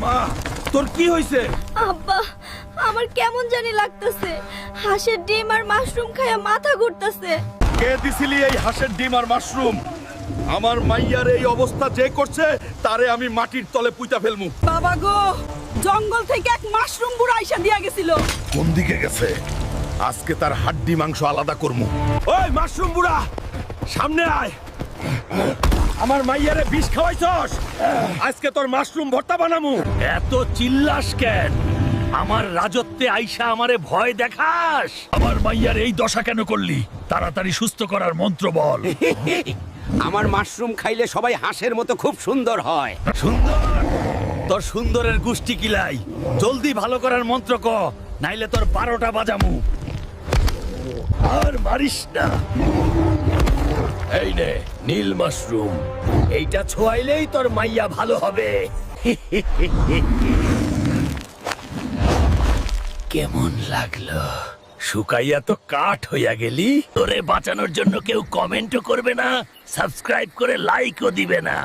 মা তোর কি হইছে? আব্বা, আমার কেমন জানি লাগতেছে। হাঁসের ডিম আর মাশরুম খায়া মাথা ঘুরতেছে। কে দিছিলি এই হাঁসের ডিম আর মাশরুম? আমার মাইয়ার এই অবস্থা যে করছে তারে আমি মাটির তলে পুইতা ফেলমু। বাবা গো, জঙ্গল থেকে এক মাশরুম বুড়া আইসা দিয়া গেছিল। কোন দিকে গেছে? আজকে তার হাড্ডি মাংস আলাদা করমু। ওই মাশরুম বুড়া, সামনে আয়। আমার মাইয়ারে বিষ খাওয়াইছস, আজকে তোর মাশরুম ভর্তা বানামু। এত চিল্লাস কেন? আমার রাজত্বে আইসা আমারে ভয় দেখাস? আমার মাইয়ার এই দশা কেন করলি? তাড়াতাড়ি সুস্থ করার মন্ত্র বল। আমার মাশরুম খাইলে সবাই হাঁসের মতো খুব সুন্দর হয়। সুন্দর? তোর সুন্দরের গুষ্টি কিলাই। জলদি ভালো করার মন্ত্র ক, নাইলে তোর 12টা বাজামু। আর মারিস না। এই নে নীল মাশরুম, এইটা ছোঁয়াইলেই তোর মাইয়া ভালো হবে। কেমন লাগলো? শুকাইয়া তো কাঠ হইয়া গেলি। তোরে বাঁচানোর জন্য কেউ কমেন্টও করবে না, সাবস্ক্রাইব করে লাইকও দিবে না।